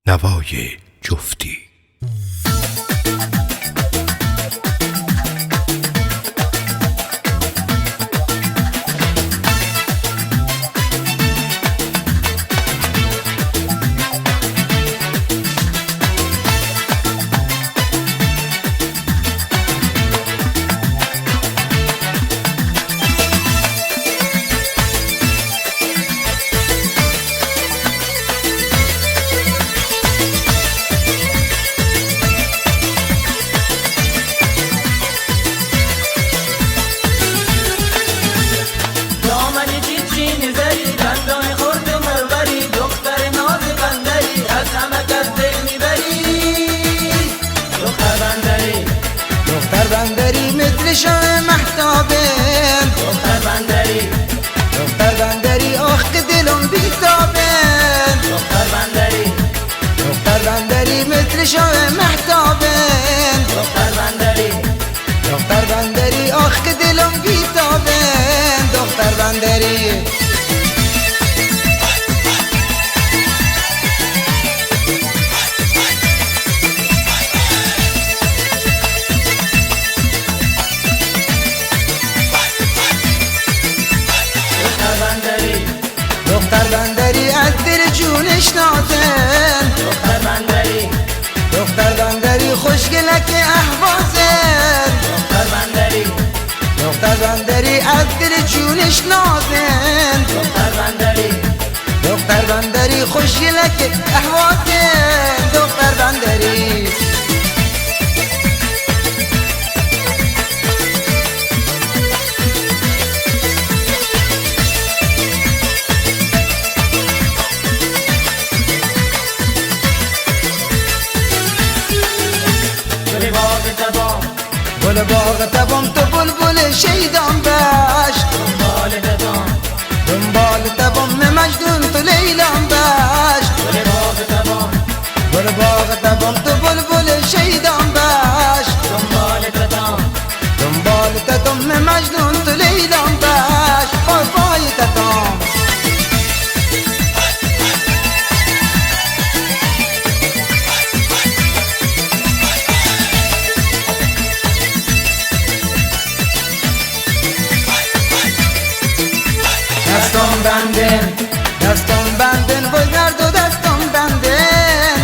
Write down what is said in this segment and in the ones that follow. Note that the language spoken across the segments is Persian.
نوای جفتی. شاه محتابن دختر بندری آخ که دلم بیتابن دختر بندری مثل شاه محتابن دختر بندری آخ که دلم بیتابن دختر بندری دختر بندری از دل جونش نازن دختر بندری خوشگلک احوازن دختر بندری از دل جونش نازن دختر بندری خوشگلک احوازن دختر بندری گل باغ تبام تو بلبل شیدان باش دنبال تبام مجنون تو لیلان باش گل باغ تبام تو بلبل شیدان باش دنبال تبام مجنون تو لیلان باش پای پای تبام دستم بندن وای گرد و دستم بندن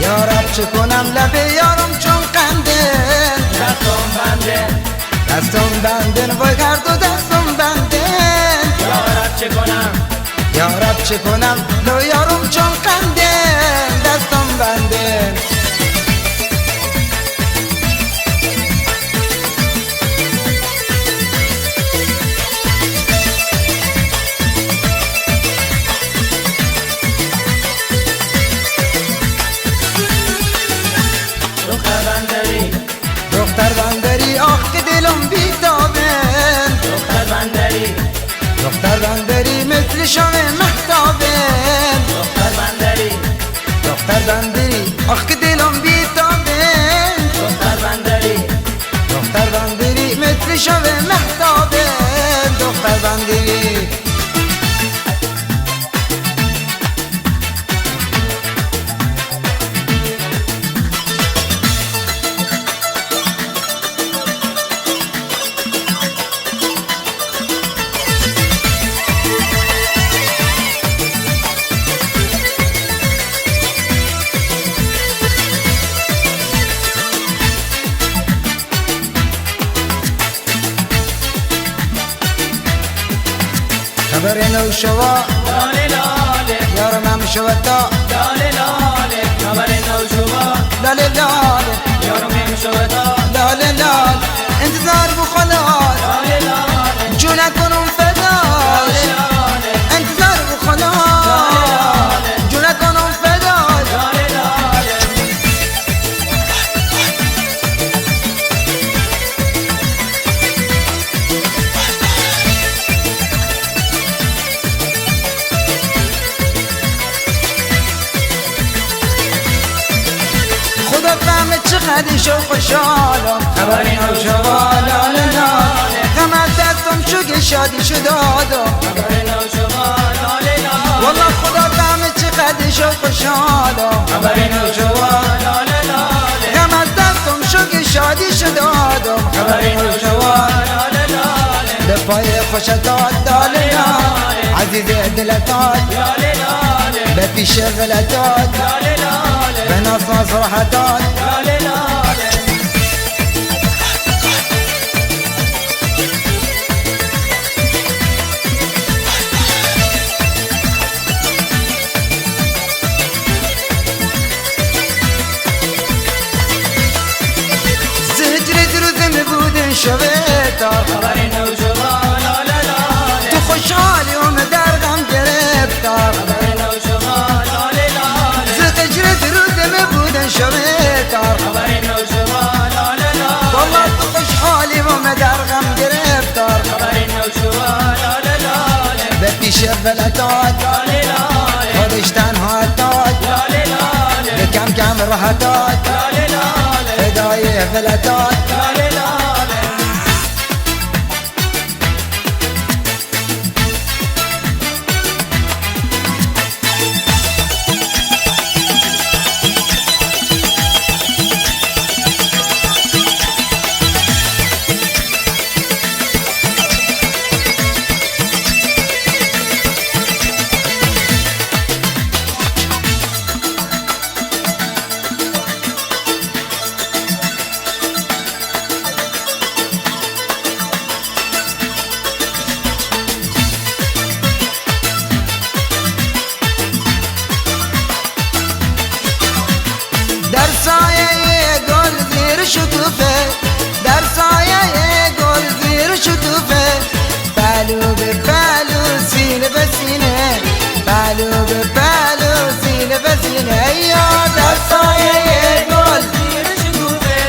یارب چه کنم لب یارم چون قندن دستم بندن وای گرد و دستم بندن یارب چه کنم لب یارم چون قندن دستم بندن دختر بندری آخ که دلم بیتابن دختر بندری مثل شام محتابن دختر بندری آخ که دلم بیتابن دختر بندری مثل شام محتابن دختر بندری خبر نو شوا یارم هم شوا تا لاله لاله لاله لاله انتظار بو خلاص جونت کنم فداش انتظار بو خلاص جونت کنم فداش خدا فهمه چقدر شو خوشحالم خبری نو شوا لاله لاله غم از دستم شو که شادی شو دادم والله خدا فهمه قدش و خوشحالم خبری نوجوان لاله لاله غم از دستم شد شادی شدادم خبری نوجوان لاله لاله به پای خوشتات داله عزیز دلتات لاله لاله به پیش غلطات لاله لاله به ناس راحتات لاله لاله شویتار خبری نوجوان لاله لاله تو خوشحالی و در غم گرفتار خبری نوجوان لاله لاله ز هجرت روزم بودن شویتار خبری نوجوان لاله لاله والله تو خوشحالی و در غم گرفتار خبری نوجوان لاله لاله به پیش غلطات لاله لاله خودش تنها داد لاله لاله به کم کم راحتات لاله لاله فدای غلطات لاله لاله در سایه گل زیر شکوفه در سایه گل زیر شکوفه پلو به پلو سینه به سینه پلو به پلو سینه به سینه یا در سایه گل زیر شکوفه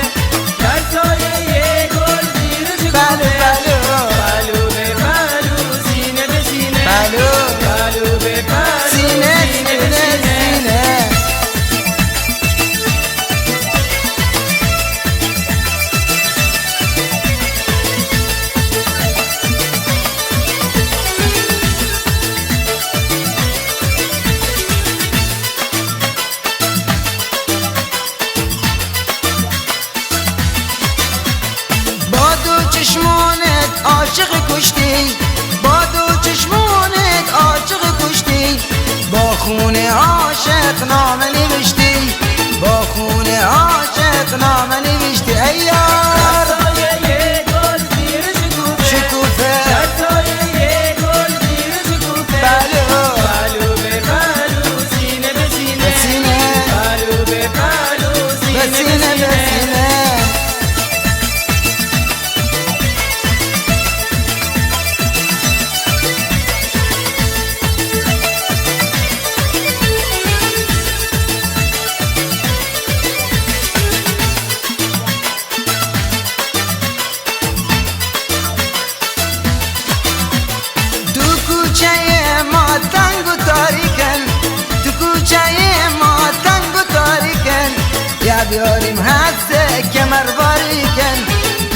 در سایه گل زیر پلو شکوفه پلو پلو به پلو سینه به سینه پلو پلو به پلو سینه سینه سینه با دو چشمانت عاشق کشتی با دو چشمانت عاشق کشتی با خون عاشق نامه نوشتی با خون عاشق نامه نوشتی ای یار سایه گل زیر شکوفه شکوفه در سایه گل زیر شکوفه پلو پلو به پلو سینه به سینه سینه پلو به پلو به سینه سینه به سینه تو کوچه ما تنگ و تاریکن تو کوچه ما تنگ و تاریکن یا بیاریم هسته کمر باریکن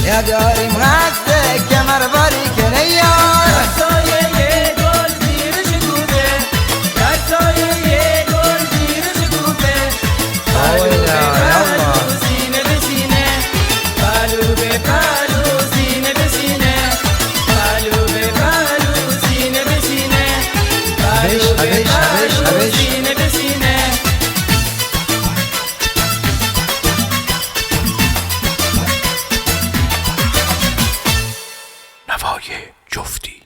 یا بیاریم هسته کمر باریکن ای یار سایه گل زیر شکوفه در سایه گل زیر شکوفه پلو به پلو سینه به سینه پلو به پلو سینه به سینه پلو به پلو سینه به سینه پلو به پلو سینه به سینه نوای جفتی